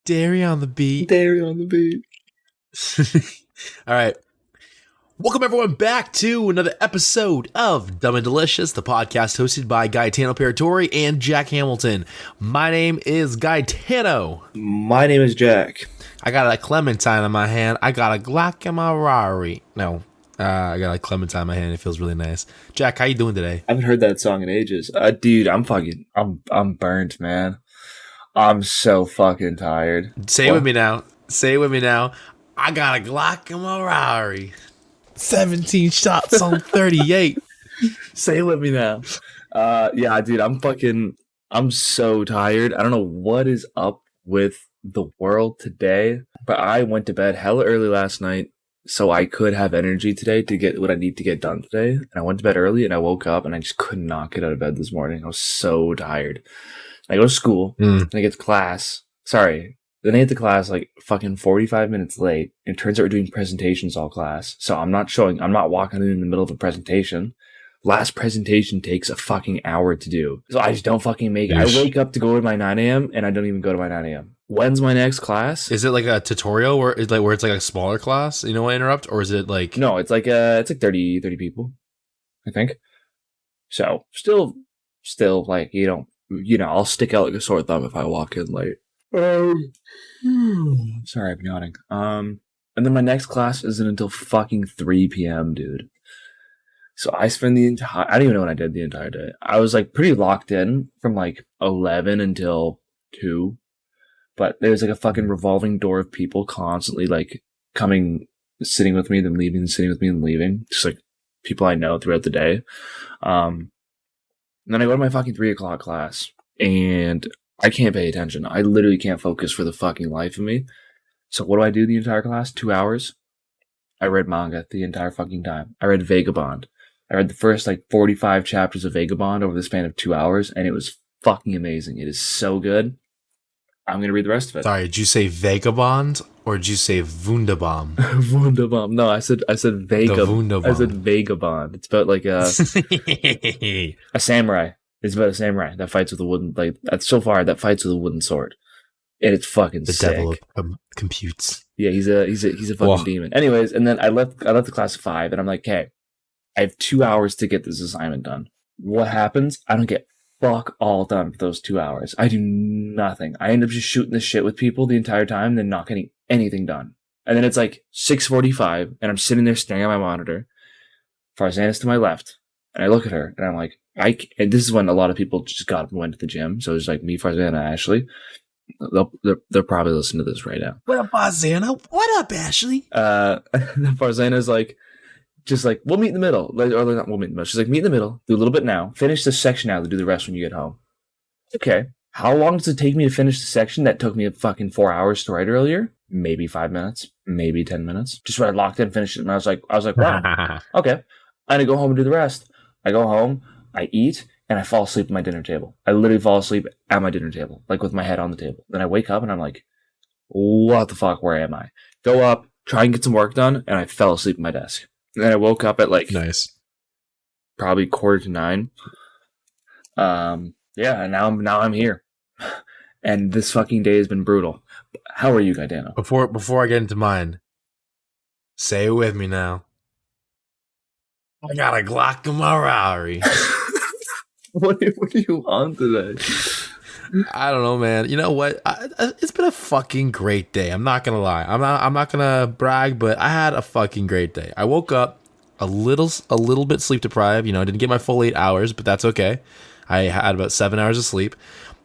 Dairy on the beat. Dairy on the beat. All right. Welcome everyone back to another episode of Dumb and Delicious, the podcast hosted by Gaetano and Jack Hamilton. My name is Gaetano. My name is Jack. I got a Clementine in my hand. I got a Glock in my Rari. No, I got a Clementine in my hand. It feels really nice. Jack, how you doing today? I haven't heard that song in ages. Dude, I'm burnt, man. I'm so fucking tired. Say it with me now. Say it with me now. I got a Glock in my Rari. 17 shots on 38. Say it with me now. Yeah, dude, I'm so tired. I don't know what is up with the world today, but I went to bed hella early last night so I could have energy today to get what I need to get done today. And I went to bed early and I woke up and I just could not get out of bed this morning. I was so tired. I go to school and I get to class. Then I get to class like fucking 45 minutes late. And it turns out we're doing presentations all class. So I'm not walking in the middle of a presentation. Last presentation takes a fucking hour to do. So I just don't fucking make it. I wake up to go to my 9 a.m. and I don't even go to my 9 a.m. When's my next class? Is it like a tutorial where it's like a smaller class? You know what I interrupt? Or is it like... No, it's like 30 people, I think. So still like, I'll stick out like a sore thumb if I walk in late. Sorry, I'm yawning. And then my next class isn't until fucking 3 p.m., dude. So I spend I don't even know what I did the entire day. I was like pretty locked in from like 11 until 2. But there's like a fucking revolving door of people constantly like coming, sitting with me, then leaving, sitting with me, and leaving. Just like people I know throughout the day. And then I go to my fucking 3 o'clock class and I can't pay attention. I literally can't focus for the fucking life of me. So what do I do the entire class? 2 hours? I read manga the entire fucking time. I read Vagabond. I read the first like 45 chapters of Vagabond over the span of 2 hours, and it was fucking amazing. It is so good. I'm going to read the rest of it. Sorry, did you say Vagabond or did you say Wunderbaum? Wunderbaum. No, I said Vagabond. Wunderbaum. I said Vagabond. It's about like a samurai. It's about a samurai that fights with a wooden, like, so far, that fights with a wooden sword. And it's fucking the sick. devil computes. Yeah, he's a fucking demon. Anyways, and then I left the class at 5, and I'm like, okay, I have 2 hours to get this assignment done. What happens? I don't get fuck all done for those 2 hours. I do nothing. I end up just shooting the shit with people the entire time, then not getting anything done. And then it's like 6:45, and I'm sitting there staring at my monitor. Farzana's to my left, and I look at her, and I'm like, and this is when a lot of people just got up and went to the gym. So it's like me, Farzana, Ashley. They'll probably listen to this right now. What up, Farzana? What up, Ashley? Farzana's like, just like, we'll meet in the middle. Like, or not, we'll meet in the middle. She's like, meet in the middle. Do a little bit now. Finish this section now. Do the rest when you get home. Okay. How long does it take me to finish the section that took me a fucking 4 hours to write earlier? Maybe 5 minutes. Maybe 10 minutes. Just when I locked in, finished it, and I was like, wow. Okay. I'm gonna go home and do the rest. I go home, I eat, and I fall asleep at my dinner table. I literally fall asleep at my dinner table, like with my head on the table. Then I wake up and I'm like, what the fuck? Where am I? Go up, try and get some work done, and I fell asleep at my desk. And then I woke up at like probably 8:45. Yeah, and now I'm here. And this fucking day has been brutal. How are you, Gaetano? Before I get into mine, say it with me now. I got a Glock in my Rari. What are you on today? I don't know, man. You know what? It's been a fucking great day. I'm not gonna lie. I'm not gonna brag, but I had a fucking great day. I woke up a little bit sleep deprived. I didn't get my full 8 hours, but that's okay. I had about 7 hours of sleep.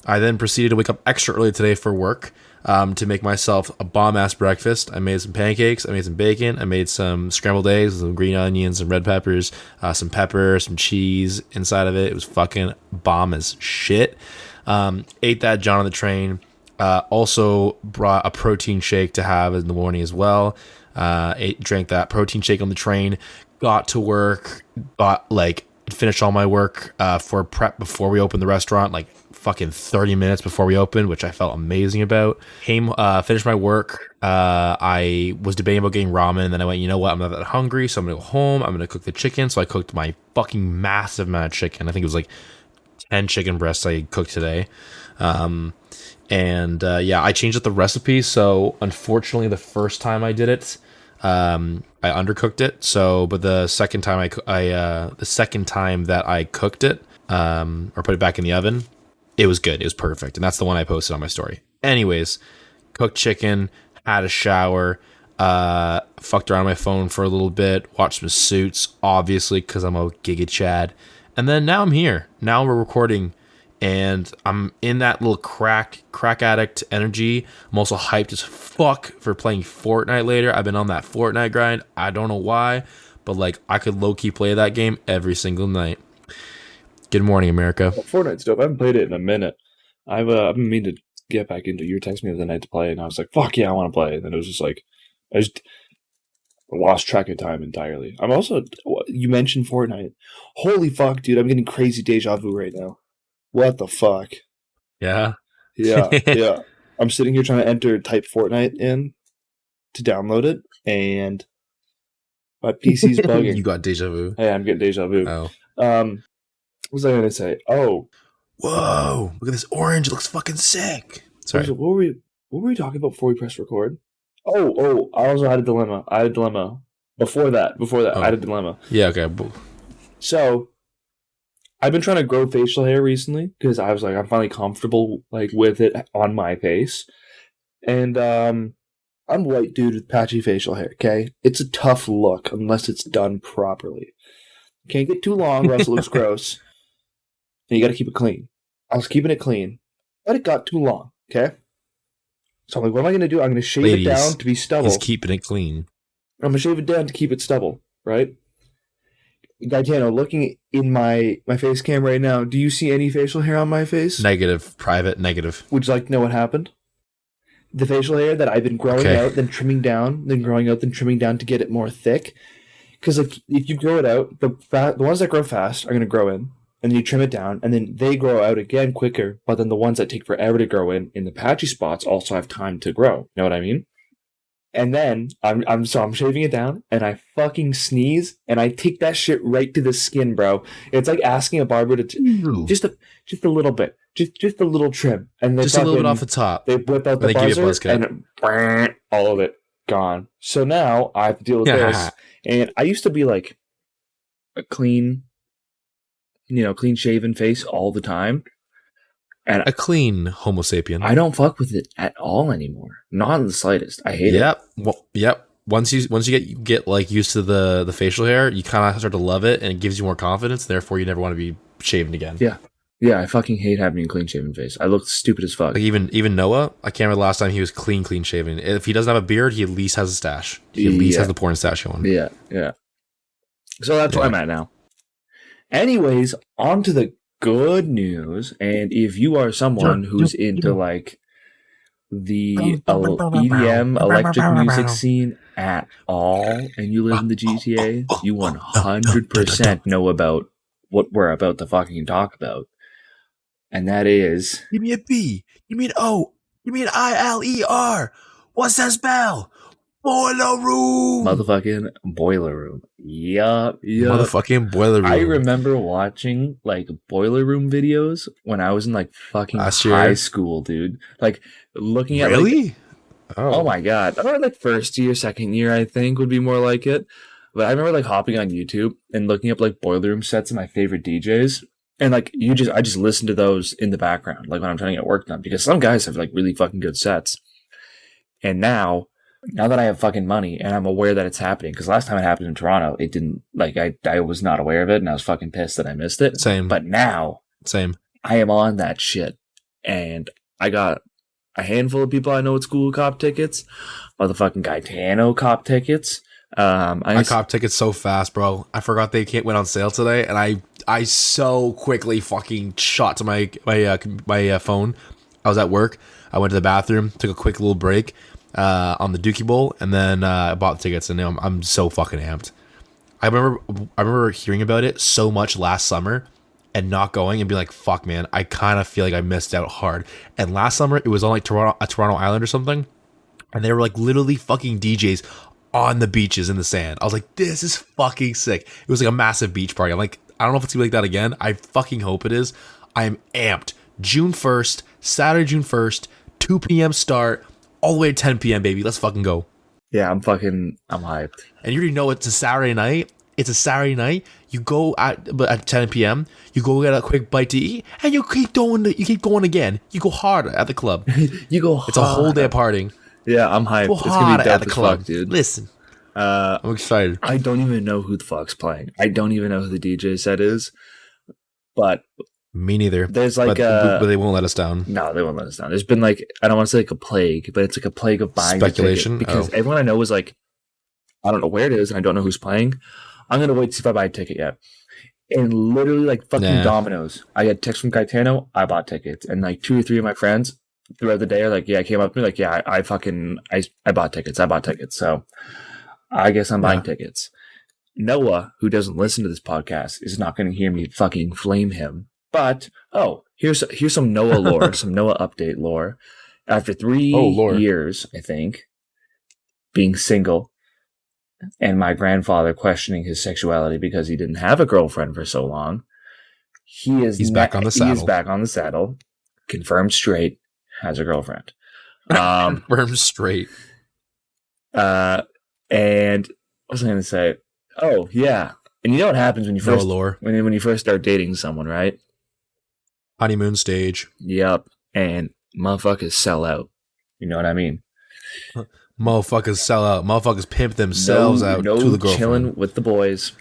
I then proceeded to wake up extra early today for work to make myself a bomb-ass breakfast. I made some pancakes. I made some bacon. I made some scrambled eggs, some green onions, some red peppers, some pepper, some cheese inside of it. It was fucking bomb as shit. Ate that John on the train. Also brought a protein shake to have in the morning as well. Drank that protein shake on the train. Got to work. Finished all my work for prep before we opened the restaurant, like fucking 30 minutes before we opened, which I felt amazing about. Finished my work. I was debating about getting ramen, and then I went, you know what? I'm not that hungry, so I'm gonna go home. I'm gonna cook the chicken. So I cooked my fucking massive amount of chicken. I think it was like 10 chicken breasts I cooked today. And yeah, I changed up the recipe. So unfortunately, the first time I did it, I undercooked it. So, but the second time the second time that I cooked it, or put it back in the oven, it was good. It was perfect, and that's the one I posted on my story. Anyways, cooked chicken, had a shower, fucked around on my phone for a little bit, watched some Suits, obviously, because I'm a Giga Chad. And then now I'm here. Now we're recording, and I'm in that little crack addict energy. I'm also hyped as fuck for playing Fortnite later. I've been on that Fortnite grind. I don't know why, but like I could low-key play that game every single night. Good morning, America. Well, Fortnite's dope. I haven't played it in a minute. I've been meaning to get back into it. You were texting me the other night to play, and I was like, fuck yeah, I want to play. And then it was just like, I just lost track of time entirely. I'm also, you mentioned Fortnite. Holy fuck, dude, I'm getting crazy deja vu right now. What the fuck? Yeah? Yeah, yeah. I'm sitting here trying to type Fortnite in to download it, and my PC's bugging. You got deja vu. Hey, I'm getting deja vu. Oh. What was I going to say? Oh. Whoa, look at this orange. It looks fucking sick. Sorry. What were we talking about before we pressed record? Oh, I also had a dilemma. Before that, I had a dilemma. Yeah, okay. So, I've been trying to grow facial hair recently because I was like, I'm finally comfortable like with it on my face. And I'm a white dude with patchy facial hair, okay? It's a tough look unless it's done properly. Can't get too long or else it looks gross. And you gotta keep it clean. I was keeping it clean, but it got too long, okay? So I'm like, what am I gonna do? I'm gonna shave it down to be stubble. He's keeping it clean. I'm gonna shave it down to keep it stubble, right? Gaetano, looking in my face cam right now, do you see any facial hair on my face? Negative. Private. Negative. Would you like to know what happened? The facial hair that I've been growing out, then trimming down, then growing out, then trimming down to get it more thick. Because like, if you grow it out, the ones that grow fast are gonna grow in. And then you trim it down, and then they grow out again quicker, but then the ones that take forever to grow in the patchy spots also have time to grow. You know what I mean? And then I'm shaving it down, and I fucking sneeze, and I take that shit right to the skin, bro. It's like asking a barber to just a little bit, just a little trim, and just a little bit off the top. They whip out the buzzer, and all of it gone. So now I have to deal with this. And I used to be like a clean shaven face all the time. And a clean Homo sapien. I don't fuck with it at all anymore. Not in the slightest. I hate it. Yep. Once you get like used to the facial hair, you kind of start to love it, and it gives you more confidence. Therefore, you never want to be shaven again. Yeah. I fucking hate having a clean shaven face. I look stupid as fuck. Like even Noah, I can't remember the last time he was clean shaven. If he doesn't have a beard, he at least has a stash. He at least has the porn stash going. Yeah. So that's where I'm at now. Anyways, on to the good news. And if you are someone who's into like the EDM electric music scene at all, and you live in the GTA, you 100% know about what we're about to fucking talk about. And that is... Give me a B. You mean O. You mean ILER. What's that spell? Boiler room. Motherfucking boiler room. Yup. Motherfucking boiler room. I remember watching like boiler room videos when I was in like fucking high school, dude. Like looking at really? Oh my god. I remember like first year, second year, I think would be more like it. But I remember like hopping on YouTube and looking up like boiler room sets of my favorite DJs. And like I just listen to those in the background, like when I'm trying to get work done, because some guys have like really fucking good sets. And now that I have fucking money and I'm aware that it's happening, because last time it happened in Toronto, it didn't, like, I was not aware of it, and I was fucking pissed that I missed it. Same. But now, I am on that shit, and I got a handful of people I know at school cop tickets, motherfucking Gaetano cop tickets. I cop tickets so fast, bro. I forgot they went on sale today, and I so quickly fucking shot to my phone. I was at work. I went to the bathroom, took a quick little break on the Dookie Bowl, and then I bought the tickets, and now I'm so fucking amped. I remember hearing about it so much last summer and not going and being like, fuck, man, I kind of feel like I missed out hard. And last summer, it was on like Toronto Island or something, and they were like literally fucking DJs on the beaches in the sand. I was like, this is fucking sick. It was like a massive beach party. I'm like, I don't know if it's gonna be like that again. I fucking hope it is. I am amped. June 1st, Saturday, June 1st, 2 p.m. start, all the way to 10 p.m., baby. Let's fucking go. Yeah, I'm hyped. And you already know it's a Saturday night. It's a Saturday night. You go at 10 p.m. You go get a quick bite to eat, and you keep going. You keep going again. You go hard at the club. You go hard. It's a whole day of partying. Yeah, I'm hyped. Go It's gonna hard be dope at the as club, fuck, dude. Listen, I'm excited. I don't even know who the fuck's playing. I don't even know who the DJ set is. But Me neither. there's like but they won't let us down. no, they won't let us down. There's been like, I don't want to say like a plague, but it's like a plague of buying Speculation? the ticket because Oh. everyone I know is like, I don't know where it is and I don't know who's playing. I'm gonna wait to see if I buy a ticket yet. And literally like fucking Nah. dominoes. I get text from Gaetano, I bought tickets. And like 2 or 3 of my friends throughout the day are like, yeah, came up to me like, yeah, I bought tickets. I bought tickets. So I guess I'm buying tickets. Noah, who doesn't listen to this podcast, is not going to hear me fucking flame him. But, here's some Noah lore, some Noah update lore. After 3 years, I think, being single, and my grandfather questioning his sexuality because he didn't have a girlfriend for so long, He's back on the saddle. He is back on the saddle, confirmed straight, has a girlfriend. Confirmed straight. And what was I going to say? Oh, yeah. And you know what happens when you Noah first lore. when you first start dating someone, right? Honeymoon stage. Yep. And motherfuckers sell out. You know what I mean? Motherfuckers sell out. Motherfuckers pimp themselves out to the girlfriend. Chilling with the boys.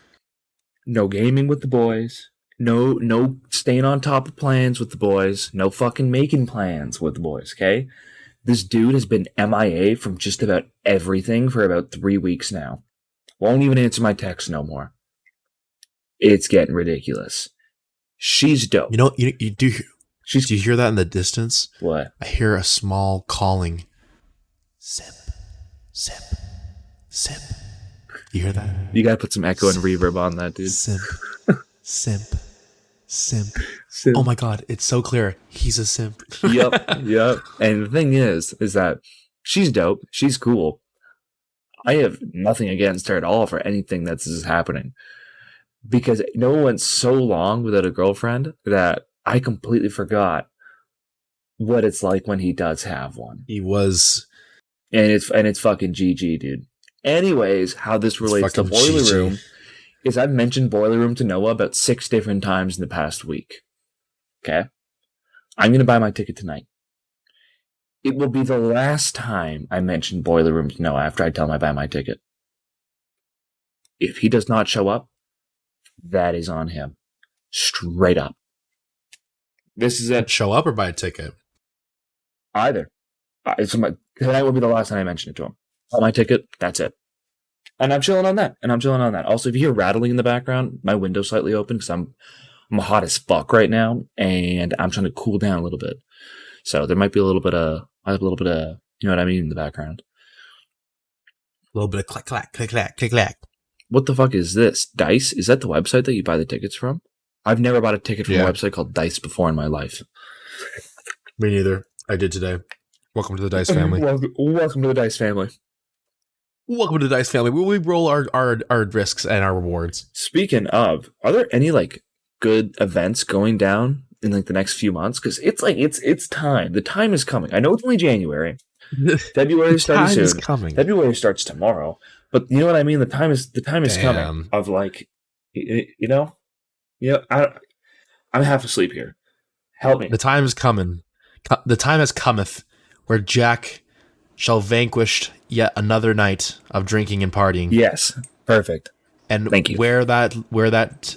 No gaming with the boys. No staying on top of plans with the boys. No fucking making plans with the boys, okay? This dude has been MIA from just about everything for about 3 weeks now. Won't even answer my texts no more. It's getting ridiculous. She's dope. You know, you do. She's Do you hear that in the distance? what? I hear a small calling. Simp, simp, simp. You hear that? You gotta put some echo and reverb on that, dude. Simp, simp, simp. Simp. Oh my god, it's so clear. He's a simp. Yep. And the thing is that she's dope. She's cool. I have nothing against her at all for anything that's happening. Because Noah went so long without a girlfriend that I completely forgot what it's like when he does have one. He was. And it's fucking GG, dude. Anyways, how this relates to fucking Boiler GG. Room is I've mentioned Boiler Room to Noah about 6 different times in the past week. Okay? I'm going to buy my ticket tonight. It will be the last time I mention Boiler Room to Noah after I tell him I buy my ticket. If he does not show up, that is on him. Straight up. This is it. Show up or buy a ticket? Either. Tonight will be the last time I mention it to him. Buy my ticket, that's it. And I'm chilling on that. Also, if you hear rattling in the background, my window's slightly open because I'm hot as fuck right now, and I'm trying to cool down a little bit. So there might be a little bit of, you know what I mean, in the background. A little bit of click, clack, click, clack, click, clack. What the fuck is this? Dice? Is that the website that you buy the tickets from? I've never bought a ticket from a website called Dice before in my life. Me neither. I did today. Welcome to the Dice family. Welcome to the Dice family. Welcome to the Dice family. We roll our risks and our rewards. Speaking of, are there any like good events going down in like the next few months? Because it's time. The time is coming. I know it's only January. February starts soon. Coming. February starts tomorrow. But you know what I mean? The time is coming. Of like, you know, I'm half asleep here. Help me. The time is coming. The time has cometh where Jack shall vanquish yet another night of drinking and partying. Yes, perfect. And Thank you. where that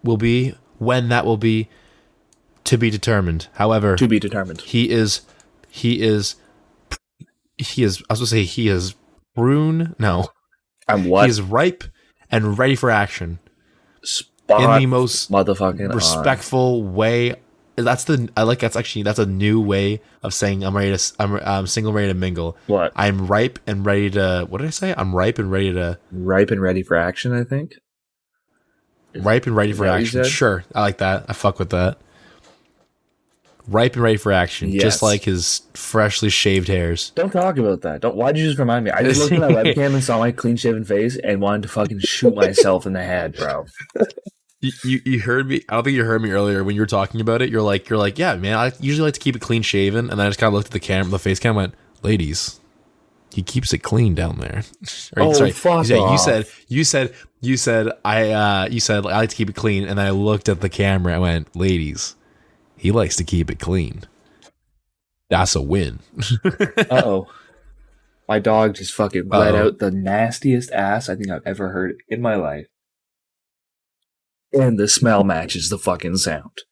will be, when that will be, to be determined. However, To be determined. he is. I was gonna say he is prune. No, I'm what? he is ripe and ready for action Spot in the most motherfucking respectful way. That's a new way of saying I'm single, ready to mingle. What? I'm ripe and ready to. What did I say? I'm ripe and ready to. Ripe and ready for action, I think. Ripe and ready for that what you action. said? Sure, I like that. I fuck with that. Ripe and ready for action, Yes. just like his freshly shaved hairs. Don't talk about that. Why'd you just remind me? I just looked at my webcam and saw my clean shaven face and wanted to fucking shoot myself in the head, bro. You heard me. I don't think you heard me earlier when you were talking about it. You're like, yeah, man. I usually like to keep it clean shaven, and then I just kind of looked at the camera, the face cam, went, ladies, he keeps it clean down there. Oh, Sorry, fuck you off. said I like to keep it clean, and then I looked at the camera and went, ladies, he likes to keep it clean. That's a win. Uh-oh. My dog just fucking let Uh-oh. out the nastiest ass I think I've ever heard in my life. And the smell matches the fucking sound.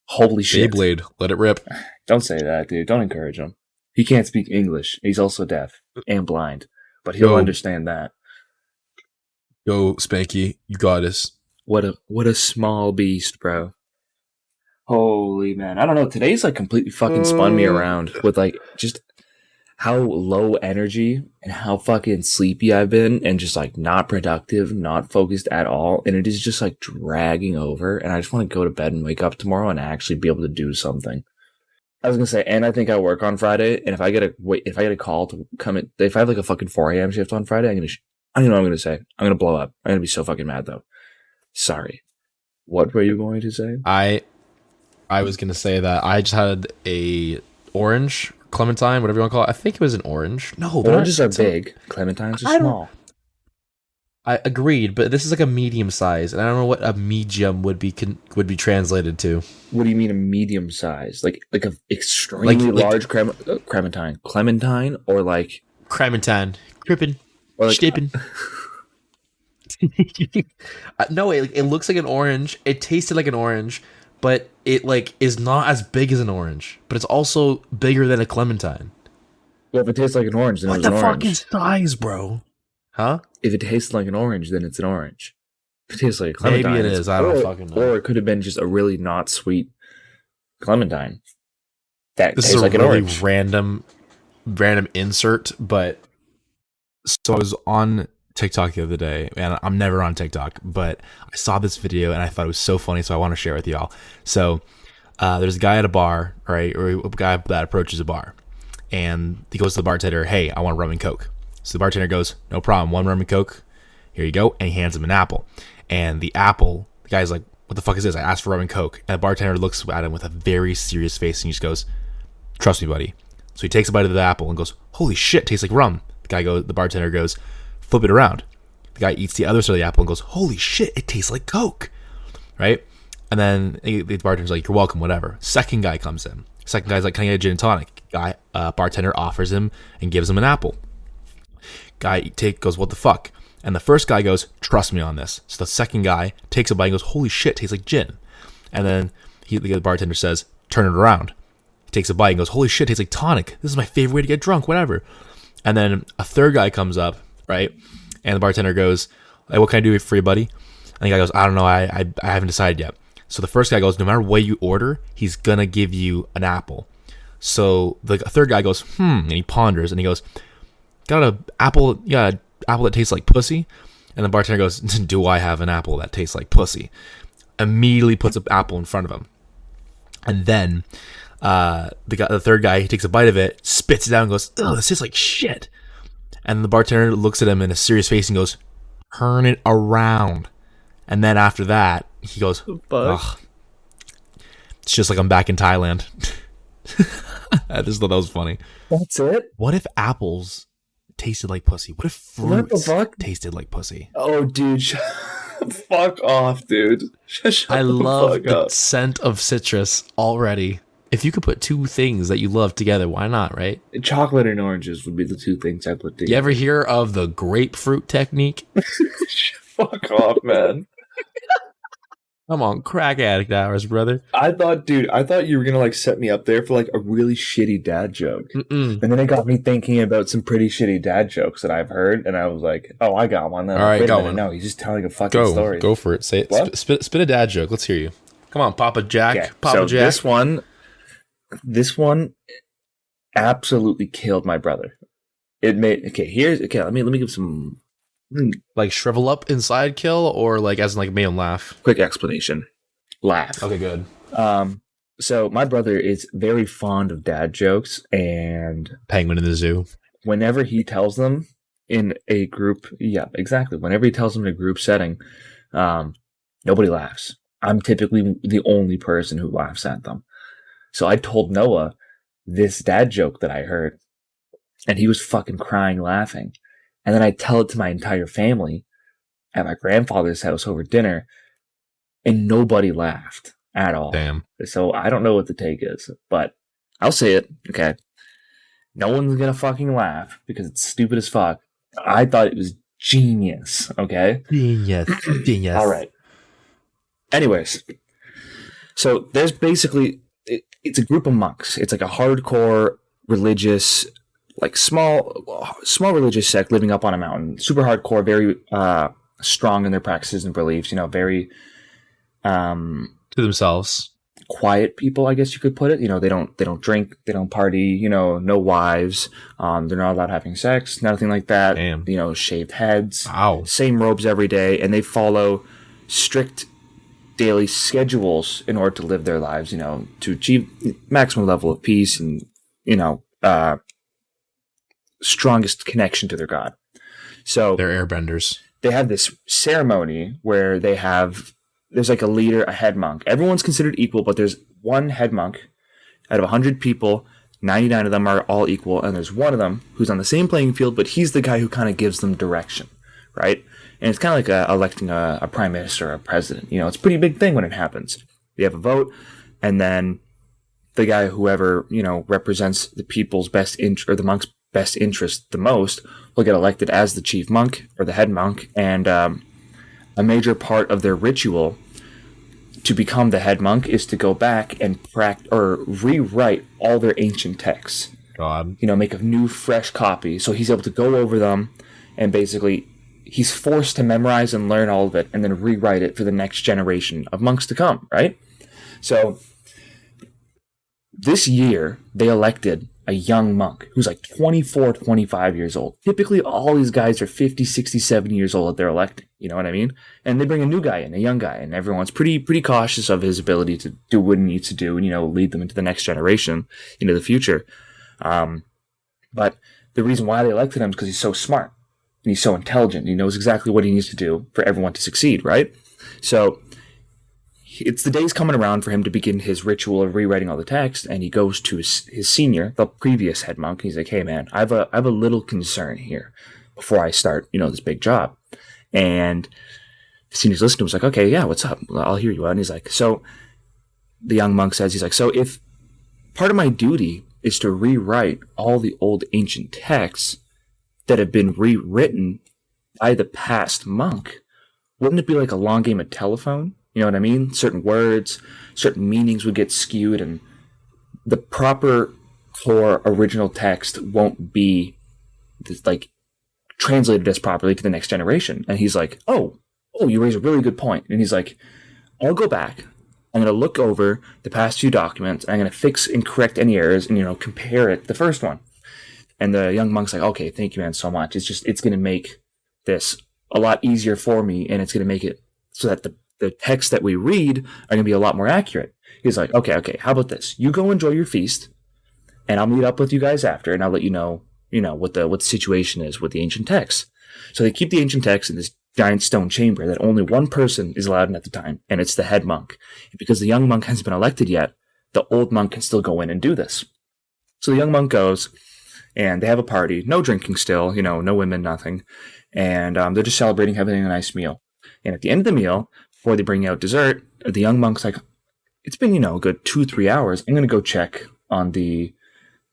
Holy shit. Beyblade, let it rip. Don't say that, dude. Don't encourage him. He can't speak English. He's also deaf and blind. But he'll Go. understand that. Go, Spanky. You got us. What a small beast, bro. Holy man. I don't know. Today's like completely fucking spun me around with like just how low energy and how fucking sleepy I've been and just like not productive, not focused at all. And it is just like dragging over. And I just want to go to bed and wake up tomorrow and actually be able to do something. I was gonna say, and I think I work on Friday. And if I get a call to come in, if I have like a fucking 4 a.m. shift on Friday, I don't know what I'm gonna say. I'm gonna blow up. I'm gonna be so fucking mad though. Sorry. What were you going to say? I was gonna say that I just had a orange clementine, whatever you want to call it. I think it was an orange. No, Oranges are big. Clementines are small. I agreed, but this is like a medium size, and I don't know what a medium would be translated to. What do you mean a medium size? Like a extremely large clementine? Clementine or like Clementine, crippin, or like stippin. No, it looks like an orange. It tasted like an orange, but it like is not as big as an orange. But it's also bigger than a clementine. well, if it tastes like an orange, then What it's an the orange. fucking size, bro? Huh? If it tastes like an orange, then it's an orange. If it tastes like a clementine, Maybe it is. I don't fucking know. Or it could have been just a really not sweet clementine that This tastes is a like an really orange. random insert, but so I was on TikTok the other day, and I'm never on TikTok, but I saw this video and I thought it was so funny, so I want to share it with y'all. So there's a guy at a bar, right, or a guy that approaches a bar, and he goes to the bartender, "Hey, I want rum and coke." So the bartender goes, "No problem, one rum and coke. Here you go," and he hands him an apple. And the guy's like, "What the fuck is this? I asked for rum and coke." And the bartender looks at him with a very serious face, and he just goes, "Trust me, buddy." So he takes a bite of the apple and goes, "Holy shit, tastes like rum." The bartender goes, "Flip it around." The guy eats the other side of the apple and goes, "Holy shit, it tastes like Coke." Right? And then the bartender's like, "You're welcome, whatever." Second guy comes in. Second guy's like, "Can I get a gin and tonic?" Bartender offers him and gives him an apple. Goes, "What the fuck?" And the first guy goes, "Trust me on this." So the second guy takes a bite and goes, "Holy shit, tastes like gin." And then the bartender says, "Turn it around." He takes a bite and goes, "Holy shit, tastes like tonic. This is my favorite way to get drunk, whatever." And then a third guy comes up, right? And the bartender goes, "Hey, what can I do for you, buddy?" And the guy goes, "I don't know. I haven't decided yet." So the first guy goes, "No matter what you order, he's going to give you an apple." So the third guy goes, and he ponders and he goes, "Got an apple, yeah, apple that tastes like pussy?" And the bartender goes, "Do I have an apple that tastes like pussy?" Immediately puts an apple in front of him. And then the third guy, he takes a bite of it, spits it out and goes, "Oh, this tastes like shit." And the bartender looks at him in a serious face and goes, "Turn it around." And then after that, he goes, "Ugh. It's just like I'm back in Thailand." I just thought that was funny. That's it? What if apples tasted like pussy? What if What the fruits fuck? tasted like pussy? Oh, dude. Fuck off, dude. Shut I the love fuck the up. scent of citrus already. If you could put two things that you love together, why not, right? Chocolate and oranges would be the two things I put together. You ever hear of the grapefruit technique? Fuck off, man. Come on, crack addict hours, brother. I thought you were gonna like set me up there for like a really shitty dad joke. Mm-mm. And then it got me thinking about some pretty shitty dad jokes that I've heard, and I was like, "Oh, I got one." Then All right, wait a got minute, one. No, he's just telling a fucking story. Go for it. Say it. What? Spit a dad joke. Let's hear you. Come on, Papa Jack. Okay, Papa so Jack. this one absolutely killed my brother. Let me give some Like shrivel up inside kill, or like as in like make him laugh. quick explanation. Laugh. Okay, good. So my brother is very fond of dad jokes, and Penguin in the zoo. whenever he tells them in a group, yeah, exactly. Whenever he tells them in a group setting, Nobody laughs. I'm typically the only person who laughs at them. So I told Noah this dad joke that I heard, and he was fucking crying laughing. And then I tell it to my entire family at my grandfather's house over dinner, and nobody laughed at all. Damn. So I don't know what the take is, but I'll say it. Okay. No one's gonna fucking laugh because it's stupid as fuck. I thought it was genius. Okay. Genius. Genius. All right. Anyways, so there's basically it's a group of monks. It's like a hardcore religious, like small religious sect living up on a mountain. Super hardcore, very strong in their practices and beliefs. You know, very To themselves. quiet people, I guess you could put it. You know, they don't drink, they don't party. You know, no wives. They're not allowed having sex, nothing like that. Damn. You know, shaved heads. Wow. Same robes every day, and they follow strict daily schedules in order to live their lives, you know, to achieve maximum level of peace and, you know, strongest connection to their God. So They're airbenders. they have this ceremony where there's like a leader, a head monk. Everyone's considered equal, but there's one head monk out of 100 people. 99 of them are all equal, and there's one of them who's on the same playing field, but he's the guy who kind of gives them direction, right? And it's kind of like electing a prime minister or a president. You know, it's a pretty big thing when it happens. You have a vote, and then the guy, whoever, you know, represents the people's best or the monk's best interest the most, will get elected as the chief monk or the head monk. And a major part of their ritual to become the head monk is to go back and rewrite all their ancient texts. God. You know, make a new, fresh copy. So he's able to go over them, and basically he's forced to memorize and learn all of it and then rewrite it for the next generation of monks to come, right? So this year, they elected a young monk who's like 24, 25 years old. Typically, all these guys are 50, 60, 70 years old that they're electing. You know what I mean? And they bring a new guy in, a young guy, and everyone's pretty cautious of his ability to do what he needs to do and, you know, lead them into the next generation, into the future. But the reason why they elected him is because he's so smart and he's so intelligent. And he knows exactly what he needs to do for everyone to succeed, right? So it's the days coming around for him to begin his ritual of rewriting all the text, and he goes to his senior, the previous head monk. He's like, "Hey, man, I have a little concern here before I start, you know, this big job." And the senior's listening to him, was like, "Okay, yeah, what's up? I'll hear you out." And he's like, so the young monk says, he's like, "So if part of my duty is to rewrite all the old ancient texts that have been rewritten by the past monk, wouldn't it be like a long game of telephone? You know what I mean? Certain words, certain meanings would get skewed, and the proper core original text won't be like translated as properly to the next generation." And he's like, oh, you raise a really good point. And he's like, "I'll go back. I'm going to look over the past few documents. And I'm going to fix and correct any errors and, you know, compare it to the first one." And the young monk's like, "Okay, thank you, man, so much. It's going to make this a lot easier for me, and it's going to make it so that the texts that we read are going to be a lot more accurate." He's like, okay, how about this? You go enjoy your feast, and I'll meet up with you guys after, and I'll let you know, what the situation is with the ancient texts. So they keep the ancient texts in this giant stone chamber that only one person is allowed in at the time, and it's the head monk. And because the young monk hasn't been elected yet, the old monk can still go in and do this. So the young monk goes, and they have a party, no drinking still, no women, nothing. And they're just celebrating, having a nice meal. And at the end of the meal, before they bring out dessert, the young monk's like, "It's been, a good 2-3 hours. I'm going to go check on the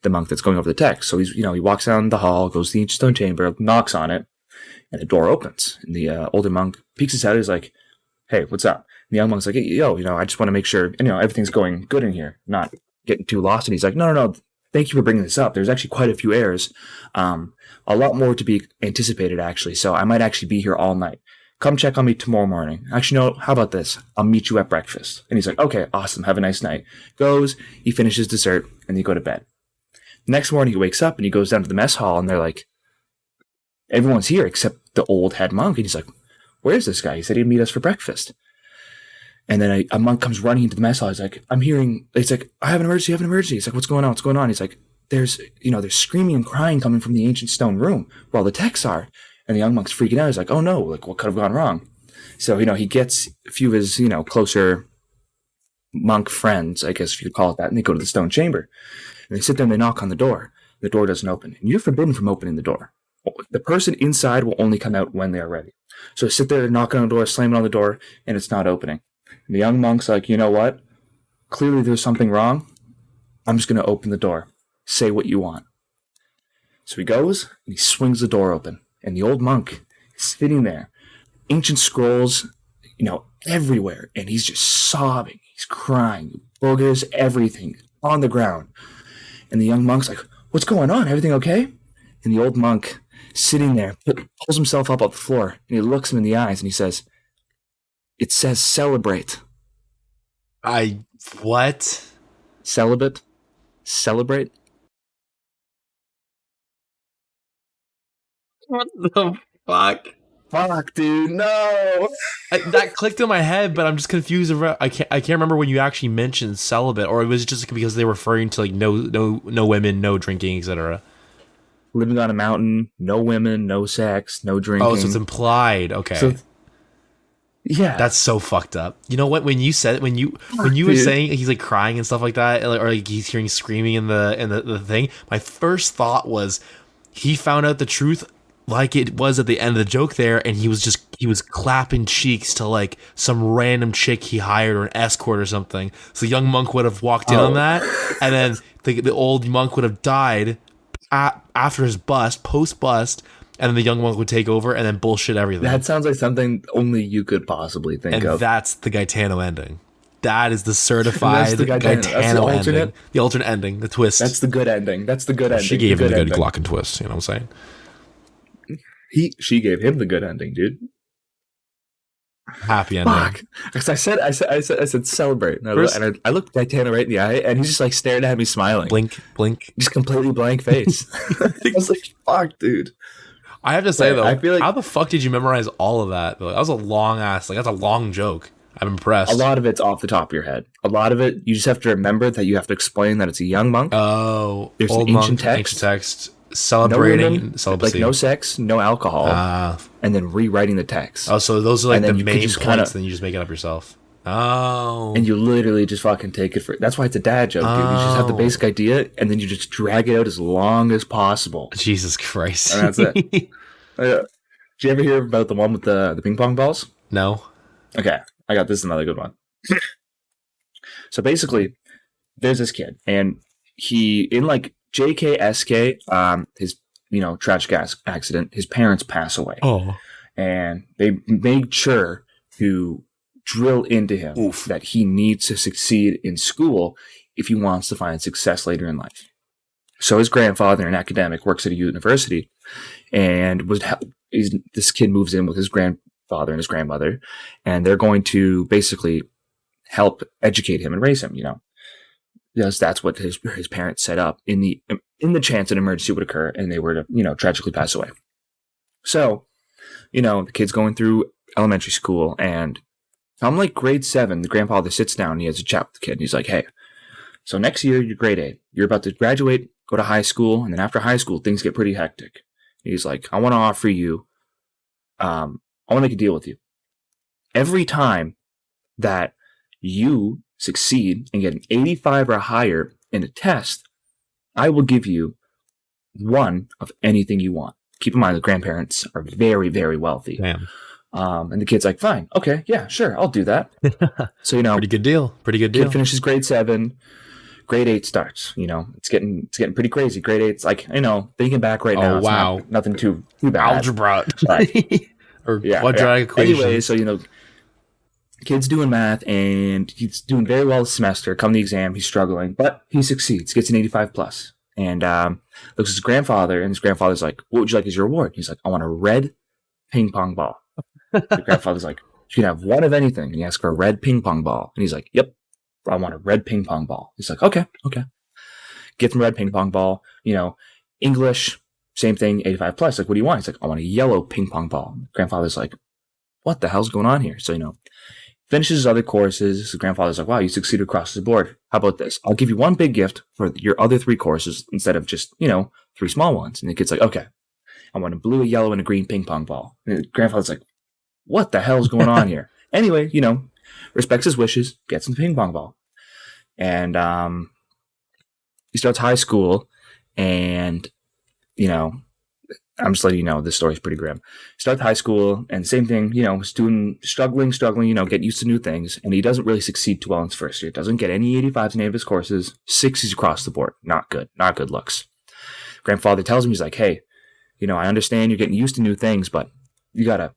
monk that's going over the text." So he walks down the hall, goes to the ancient stone chamber, knocks on it, and the door opens. And the older monk peeks his head. He's like, "Hey, what's up?" And the young monk's like, "Hey, I just want to make sure, everything's going good in here, not getting too lost." And he's like, No. Thank you for bringing this up. There's actually quite a few errors. A lot more to be anticipated, actually. So I might actually be here all night. Come check on me tomorrow morning. Actually, no, how about this? I'll meet you at breakfast." And he's like, "Okay, awesome. Have a nice night." Goes, he finishes dessert, and they go to bed. Next morning, he wakes up, and he goes down to the mess hall, and they're like, everyone's here except the old head monk. And he's like, "Where's this guy? He said he'd meet us for breakfast." And then a monk comes running into the mess hall. He's like, it's like, "I have an emergency. He's like, What's going on? He's like, there's screaming and crying coming from the ancient stone room where all the texts are." And the young monk's freaking out. He's like, "Oh no, like what could have gone wrong?" So, he gets a few of his, closer monk friends, I guess if you could call it that, and they go to the stone chamber. And they sit there and they knock on the door. The door doesn't open. And you're forbidden from opening the door. The person inside will only come out when they are ready. So sit there knocking on the door, slamming on the door, and it's not opening. And the young monk's like, you know what? Clearly there's something wrong. I'm just going to open the door. Say what you want. So he goes and he swings the door open. And the old monk is sitting there. Ancient scrolls, everywhere. And he's just sobbing. He's crying. Boogers, everything on the ground. And the young monk's like, what's going on? Everything okay? And the old monk, sitting there, pulls himself up off the floor, and he looks him in the eyes, and he says, it says celebrate. What? Celibate? Celebrate? What the fuck? Fuck, dude, no! That clicked in my head, but I'm just confused. I can't remember when you actually mentioned celibate, or it was just because they were referring to like no women, no drinking, etc. Living on a mountain, no women, no sex, no drinking. Oh, so it's implied. Okay. So, yeah, that's so fucked up. You know what? When you said when you were saying he's like crying and stuff like that, or like he's hearing screaming in the thing, my first thought was he found out the truth like it was at the end of the joke there, and he was clapping cheeks to like some random chick he hired or an escort or something. So the young monk would have walked in on that, and then the old monk would have died after his post bust, and then the young monk would take over and then bullshit everything. That sounds like something only you could possibly think of. And that's the Gaetano ending. That is the certified Gaetano ending. The alternate ending, the twist. That's the good ending. She gave him the good Glock and twist, you know what I'm saying? She gave him the good ending, dude. Happy ending. Fuck. Because I said celebrate. And I looked Gaetano right in the eye, and he's just like staring at me smiling. Blink. Just completely blank face. I was like, fuck, dude. I have to say, though, I feel like, how the fuck did you memorize all of that? That was a long ass, that's a long joke. I'm impressed. A lot of it's off the top of your head. A lot of it, you just have to remember that you have to explain that it's a young monk. Oh. There's an ancient text. Celebrating celibacy. Like no sex, no alcohol, and then rewriting the text. Oh, so those are like the main points, kinda, then you just make it up yourself. Oh. And you literally just fucking take it for... That's why it's a dad joke, dude. You just have the basic idea, and then you just drag it out as long as possible. Jesus Christ. And that's it. Did you ever hear about the one with the ping pong balls? No. Okay, I got this another good one. So basically, there's this kid, and he, in like JKSK, his, tragic accident, his parents pass away. Oh. And they made sure to drill into him that he needs to succeed in school if he wants to find success later in life. So his grandfather, an academic, works at a university, and this kid moves in with his grandfather and his grandmother, and they're going to basically help educate him and raise him, Yes, that's what his parents set up in the chance an emergency would occur and they were to, tragically pass away. So, the kid's going through elementary school, and I'm like grade 7, the grandfather sits down and he has a chat with the kid, and he's like, hey, so next year you're grade 8. You're about to graduate, go to high school, and then after high school, things get pretty hectic. And he's like, I want to offer you, I want to make a deal with you. Every time that you succeed and get an 85 or higher in a test, I will give you one of anything you want. Keep in mind the grandparents are very, very wealthy. Damn. And the kid's like, fine, okay, yeah, sure, I'll do that. So, pretty good deal. Kid finishes grade 7, grade 8 starts. It's getting pretty crazy. Grade 8's like, thinking back right now. Oh, wow. Nothing too bad. Algebra. Or quadratic equations. Anyway, so, kid's doing math, and he's doing very well this semester. Come the exam, he's struggling, but he succeeds, gets an 85 plus. And looks at his grandfather, and his grandfather's like, what would you like as your award? He's like, I want a red ping pong ball. The grandfather's like, you can have one of anything. And he asks for a red ping pong ball. And he's like, yep, I want a red ping pong ball. He's like, okay. Get him a red ping pong ball. English, same thing, 85 plus. Like, what do you want? He's like, I want a yellow ping pong ball. Grandfather's like, what the hell's going on here? So, finishes his other courses. His grandfather's like, wow, you succeeded across the board. How about this? I'll give you one big gift for your other 3 courses instead of just, 3 small ones. And the kid's like, okay, I want a blue, a yellow, and a green ping pong ball. And the grandfather's like, what the hell's going on here? Anyway, respects his wishes, gets him the ping pong ball. And he starts high school, and, I'm just letting you know this story's pretty grim. Starts high school, and same thing, struggling, get used to new things, and he doesn't really succeed too well in his first year. Doesn't get any 85s in any of his courses, 60s across the board. Not good looks. Grandfather tells him, he's like, hey, I understand you're getting used to new things, but you gotta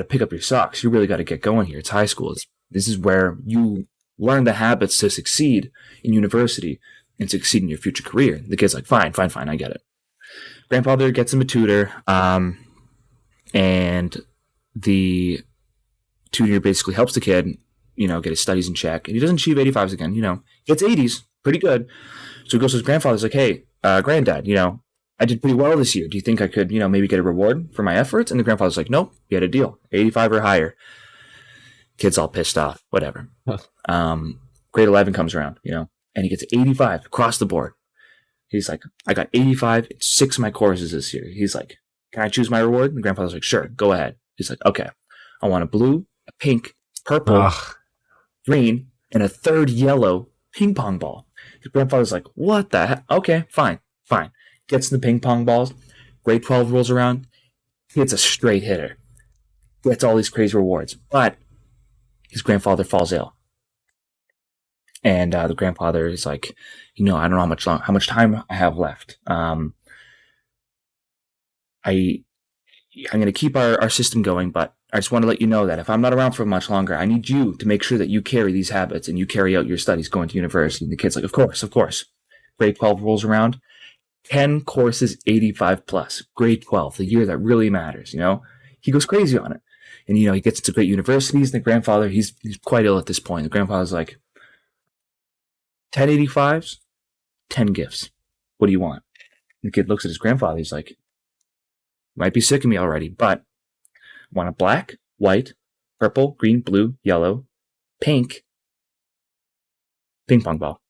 pick up your socks. You really gotta get going here. It's high school. This is where you learn the habits to succeed in university and succeed in your future career. The kid's like, fine, I get it. Grandfather gets him a tutor, and the tutor basically helps the kid, get his studies in check. And he doesn't achieve 85s again, gets 80s, pretty good. So he goes to his grandfather's like, hey, granddad, I did pretty well this year. Do you think I could, maybe get a reward for my efforts? And the grandfather's like, nope, you had a deal, 85 or higher. Kid's all pissed off, whatever. Grade 11 comes around, and he gets 85 across the board. He's like, I got 85 in 6 of my courses this year. He's like, can I choose my reward? And the grandfather's like, sure, go ahead. He's like, okay, I want a blue, a pink, purple, green, and a third yellow ping pong ball. The grandfather's like, what the heck? Okay, fine. Gets the ping pong balls. Grade 12 rolls around. Hits a straight hitter. Gets all these crazy rewards. But his grandfather falls ill. And the grandfather is like, I don't know how much time I have left. I'm going to keep our system going, but I just want to let you know that if I'm not around for much longer, I need you to make sure that you carry these habits and you carry out your studies going to university. And the kid's like, of course. Grade 12 rolls around. 10 courses, 85 plus. Grade 12, the year that really matters, He goes crazy on it. And, he gets into great universities. And the grandfather, he's quite ill at this point. The grandfather's like, 10 85s, 10 gifts. What do you want? And the kid looks at his grandfather. He's like, might be sick of me already, but I want a black, white, purple, green, blue, yellow, pink ping pong ball.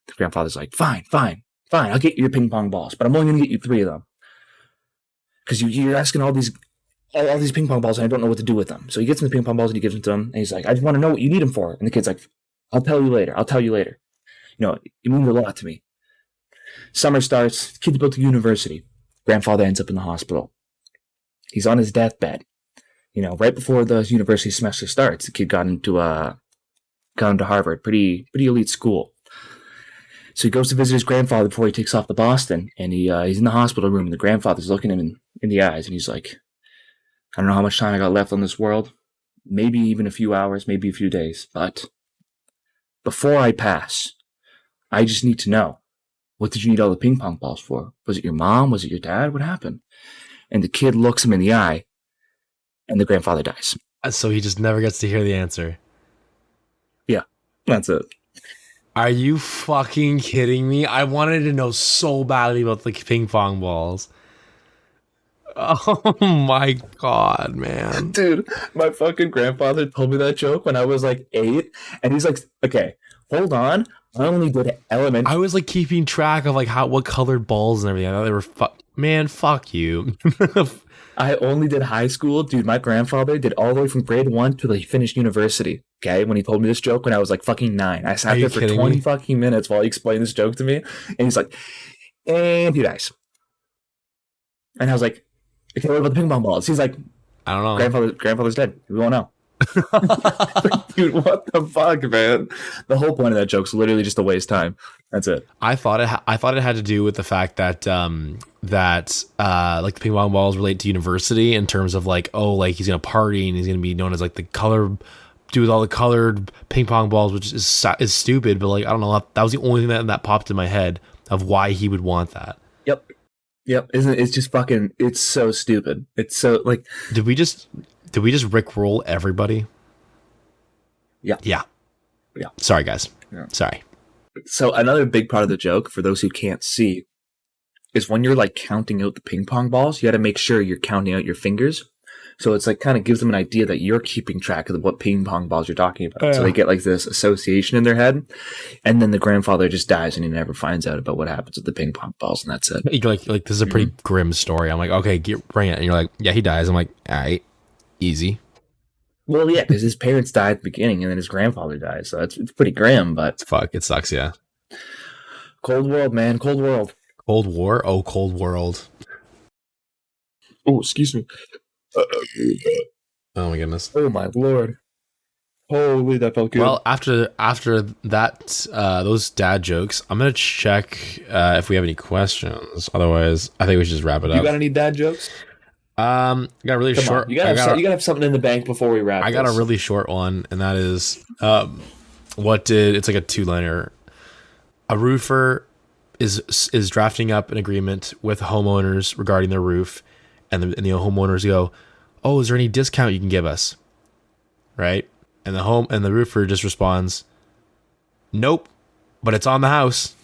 The grandfather's like, fine. I'll get you your ping pong balls, but I'm only going to get you 3 of them. Because you're asking all these ping pong balls, and I don't know what to do with them. So he gets him the ping pong balls, and he gives them to him, and he's like, I just want to know what you need them for. And the kid's like, I'll tell you later. It means a lot to me. Summer starts. The kid's about to university. Grandfather ends up in the hospital. He's on his deathbed. Right before the university semester starts, the kid got into Harvard, pretty elite school. So he goes to visit his grandfather before he takes off to Boston, and he's in the hospital room, and the grandfather's looking him in the eyes, and he's like, I don't know how much time I got left on this world. Maybe even a few hours, maybe a few days, but before I pass, I just need to know, what did you need all the ping pong balls for? Was it your mom? Was it your dad? What happened? And the kid looks him in the eye, and the grandfather dies. So he just never gets to hear the answer. Yeah, that's it. Are you fucking kidding me? I wanted to know so badly about the ping pong balls. Oh my god, man. Dude, my fucking grandfather told me that joke when I was like 8, and he's like, okay, hold on. I only did elementary. I was like keeping track of like what colored balls and everything. I thought they were man, fuck you. I only did high school. Dude, my grandfather did all the way from grade 1 till he finished university. Okay, when he told me this joke when I was like fucking 9. I sat there for 20 fucking minutes while he explained this joke to me. And he's like, and he dies. And I was like, okay, what about the ping pong balls? He's like, I don't know. Grandfather's dead. We won't know. Dude, what the fuck, man? The whole point of that joke's literally just to waste time. That's it. I thought it had to do with the fact that like the ping pong balls relate to university in terms of like, oh, like he's gonna party and he's gonna be known as like the color dude with all the colored ping pong balls, which is stupid, but like I don't know, that was the only thing that popped in my head of why he would want that. Yep. Isn't it? It's just fucking. It's so stupid. It's so like. Did we just rickroll everybody? Yeah. Sorry, guys. Yeah. Sorry. So another big part of the joke, for those who can't see, is when you're like counting out the ping pong balls, you got to make sure you're counting out your fingers. So it's like kind of gives them an idea that you're keeping track of what ping pong balls you're talking about. Yeah. So they get like this association in their head, and then the grandfather just dies and he never finds out about what happens with the ping pong balls, and that's it. You're like this is a pretty grim story. I'm like, okay, bring it. And you're like, yeah, he dies. I'm like, all right, easy. Well, yeah, because his parents died at the beginning, and then his grandfather died, so it's pretty grim. But Fuck, it sucks. Yeah. cold world, man, cold world. Cold War. Oh, Cold World. Oh, excuse me. Oh my goodness. Oh my lord. Holy, that felt good. Well, after that, those dad jokes, I'm gonna check if we have any questions. Otherwise, I think we should just wrap it up. You got any dad jokes? I got a really Come short. on. You gotta have something in the bank before we wrap. I got a really short one, and that is, it's like a 2-liner. A roofer is drafting up an agreement with homeowners regarding their roof, and the homeowners go, "Oh, is there any discount you can give us?" Right, and the roofer just responds, "Nope, but it's on the house."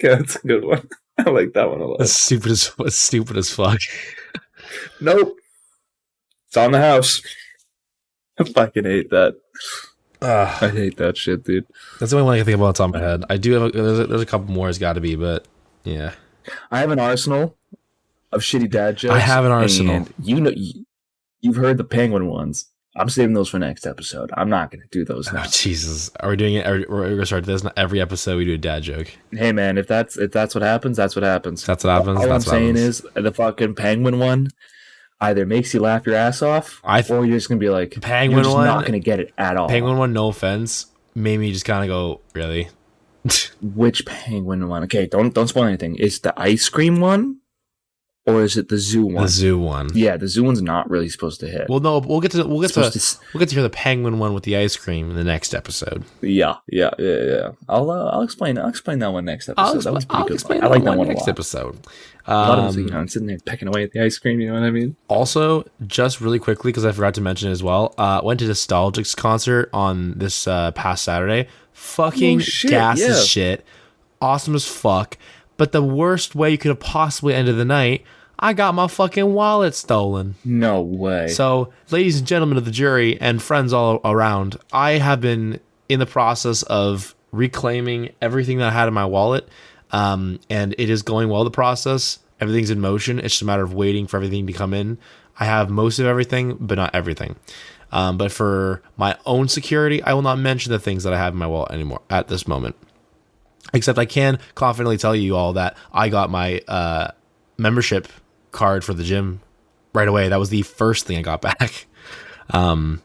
Yeah, that's a good one. I like that one a lot. That's stupid as fuck. Nope, it's on the house. I fucking hate that. I hate that shit, dude. That's the only one I can think about on top of my head. I do have there's a couple more. It's got to be, but yeah. I have an arsenal of shitty dad jokes. I have an arsenal. And you've heard the penguin ones. I'm saving those for next episode. I'm not going to do those now. Oh, Jesus, are we doing it? We're going to start this. Not every episode we do a dad joke. Hey man, if that's what happens, that's what happens. That's what happens. All I'm saying is the fucking penguin one either makes you laugh your ass off, or you're just gonna be like, penguin you're just one, not gonna get it at all. Penguin one, no offense, made me just kind of go, really? Which penguin one? Okay, don't spoil anything. Is the ice cream one, or is it the zoo one? The zoo one. Yeah, the zoo one's not really supposed to hit. Well, no, we'll get to hear the penguin one with the ice cream in the next episode. Yeah. I'll explain that one next episode. That was pretty good. I like that one next episode. A lot of us, I'm sitting there pecking away at the ice cream. You know what I mean? Also, just really quickly, because I forgot to mention it as well, went to Nostalgic's concert on this past Saturday. Fucking gas as shit. Awesome as fuck. But the worst way you could have possibly ended the night, I got my fucking wallet stolen. No way. So, ladies and gentlemen of the jury and friends all around, I have been in the process of reclaiming everything that I had in my wallet. And it is going well, the process. Everything's in motion. It's just a matter of waiting for everything to come in. I have most of everything, but not everything. But for my own security, I will not mention the things that I have in my wallet anymore at this moment. Except I can confidently tell you all that I got my membership card for the gym right away. That was the first thing I got back. But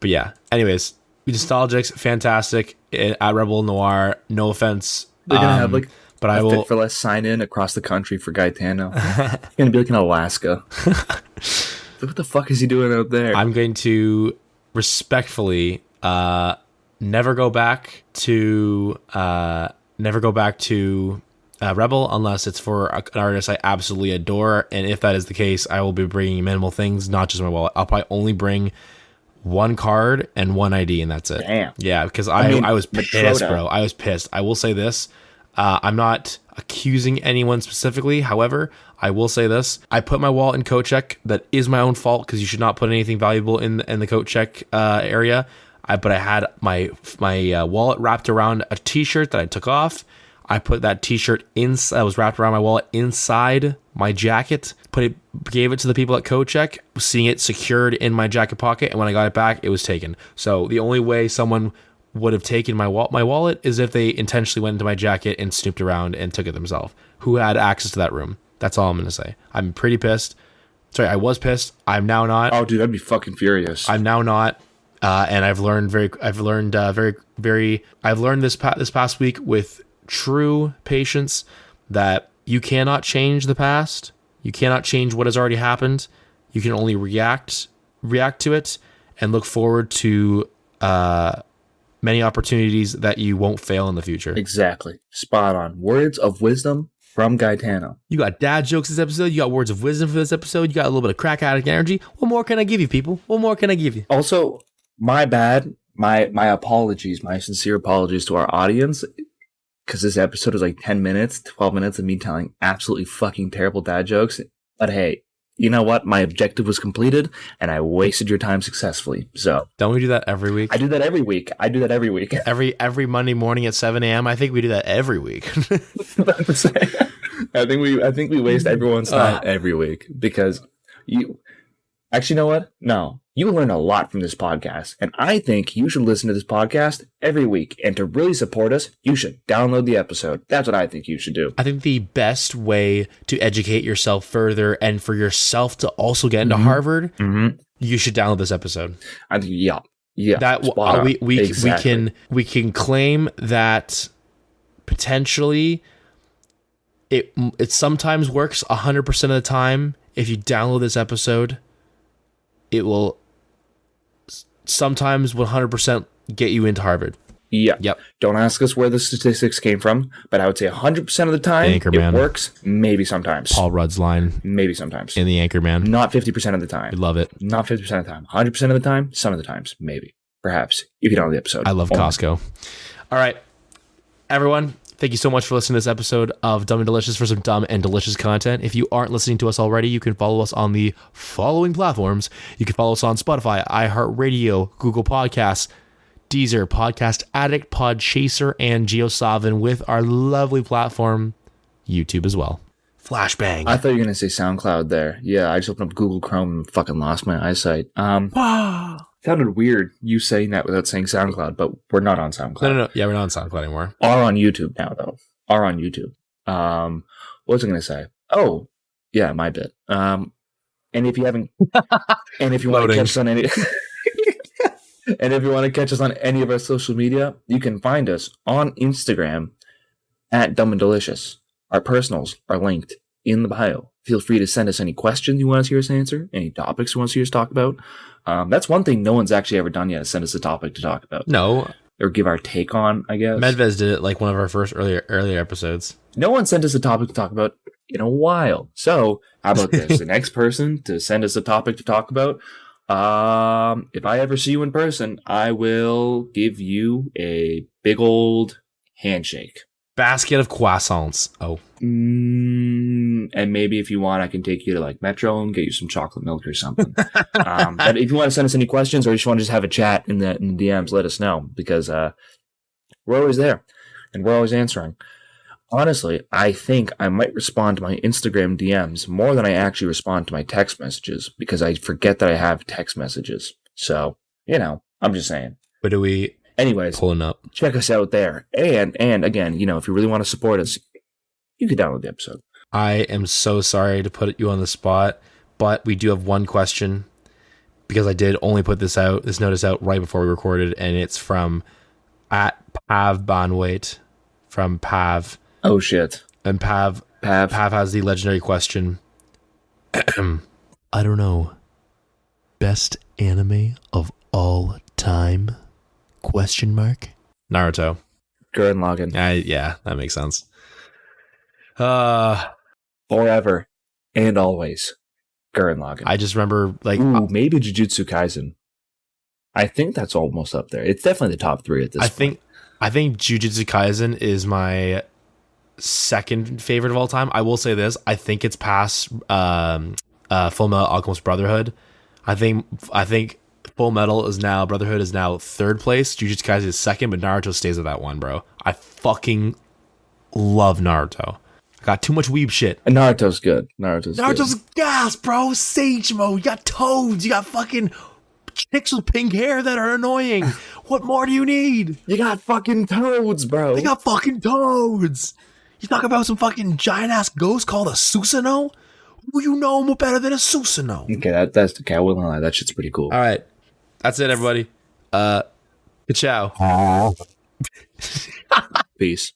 yeah, anyways, Nostalgics, fantastic. At Rebel Noir, no offense. They're going to have but I will fit for less sign in across the country for Gaetano. It's going to be like in Alaska. What the fuck is he doing out there? I'm going to respectfully never go back to Rebel unless it's for an artist I absolutely adore. And if that is the case, I will be bringing minimal things, not just my wallet. I'll probably only bring one card and one ID, and that's it. Damn. Yeah, because I was pissed, bro. I was pissed. I will say this. I'm not accusing anyone specifically. However, I will say this. I put my wallet in coat check. That is my own fault because you should not put anything valuable in the coat check area. But I had my wallet wrapped around a t-shirt that I took off. I put that t-shirt that was wrapped around my wallet inside my jacket, gave it to the people at CodeCheck, seeing it secured in my jacket pocket, and when I got it back, it was taken. So the only way someone would have taken my wallet is if they intentionally went into my jacket and snooped around and took it themselves. Who had access to that room? That's all I'm going to say. I'm pretty pissed. Sorry, I was pissed. I'm now not. Oh, dude, I'd be fucking furious. I'm now not. And I've learned this past week with true patience that you cannot change the past. You cannot change what has already happened. You can only react to it and look forward to many opportunities that you won't fail in the future. Exactly. Spot on. Words of wisdom from Gaetano. You got dad jokes this episode. You got words of wisdom for this episode. You got a little bit of crack addict energy. What more can I give you, people? What more can I give you? Also, my bad. My apologies. My sincere apologies to our audience. Because this episode is like 10 minutes, 12 minutes of me telling absolutely fucking terrible dad jokes. But hey, you know what? My objective was completed, and I wasted your time successfully. So don't we do that every week? I do that every week. Every Monday morning at 7 a.m. I think we do that every week. I think we waste everyone's time every week because Actually, you know what? No. You will learn a lot from this podcast, and I think you should listen to this podcast every week. And to really support us, you should download the episode. That's what I think you should do. I think the best way to educate yourself further and for yourself to also get into Harvard, you should download this episode. I think, yeah. That we can claim that potentially it sometimes works 100% of the time. If you download this episode, it will sometimes 100% get you into Harvard. Yeah. Yep. Don't ask us where the statistics came from, but I would say 100% of the time it works. Maybe sometimes. Paul Rudd's line. Maybe sometimes. In The Anchorman. Not 50% of the time. I love it. Not 50% of the time. 100% of the time. Some of the times. Maybe. Perhaps. You can download the episode. I love Costco. All right. Everyone, thank you so much for listening to this episode of Dumb and Delicious for some dumb and delicious content. If you aren't listening to us already, you can follow us on the following platforms. You can follow us on Spotify, iHeartRadio, Google Podcasts, Deezer, Podcast Addict, Podchaser, and GeoSavin, with our lovely platform, YouTube as well. Flashbang. I thought you were going to say SoundCloud there. Yeah, I just opened up Google Chrome and fucking lost my eyesight. Sounded weird you saying that without saying SoundCloud, but we're not on SoundCloud. No. Yeah, we're not on SoundCloud anymore. Are on YouTube now, though. Are on YouTube. What was I going to say? Oh, yeah, my bit. And if you haven't, and if you want to catch us on any, and if you want to catch us on any of our social media, you can find us on Instagram at Dumb and Delicious. Our personals are linked in the bio. Feel free to send us any questions you want to hear us answer, any topics you want to hear us talk about. That's one thing no one's actually ever done yet, is send us a topic to talk about. No. Or give our take on, I guess. Medvez did it like one of our first earlier episodes. No one sent us a topic to talk about in a while. So, how about this? The next person to send us a topic to talk about, if I ever see you in person, I will give you a big old handshake. Basket of croissants. Oh. And maybe if you want, I can take you to like Metro and get you some chocolate milk or something. But if you want to send us any questions or you just want to just have a chat in the DMs, let us know, because we're always there and we're always answering. Honestly, I think I might respond to my Instagram DMs more than I actually respond to my text messages, because I forget that I have text messages. So, I'm just saying. But do we... Anyways, pulling up. Check us out there. And again, if you really want to support us, you can download the episode. I am so sorry to put you on the spot, but we do have one question, because I did only put this notice out right before we recorded, and it's from @PavBanwait from Pav. Oh shit. And Pav has the legendary question. I don't know. Best anime of all time? ? Naruto. Gurren Lagann. Yeah, that makes sense. Forever and always. Gurren Lagann. I just remember maybe Jujutsu Kaisen. I think that's almost up there. It's definitely the top 3 at this point. I think Jujutsu Kaisen is my second favorite of all time. I will say this. I think it's past Full Metal Alchemist Brotherhood. I think Full Metal Brotherhood is now 3rd place. Jujutsu Kaisen is 2nd, but Naruto stays at that 1, bro. I fucking love Naruto. I got too much weeb shit. And Naruto's good. Naruto's gas, bro. Sage mode. You got toads. You got fucking chicks with pink hair that are annoying. What more do you need? You got fucking toads, bro. They got fucking toads. You talk about some fucking giant-ass ghost called a Susanoo? Who you know more better than a Susanoo? Okay, that's okay. I wouldn't lie. That shit's pretty cool. All right. That's it, everybody. Ciao. Peace.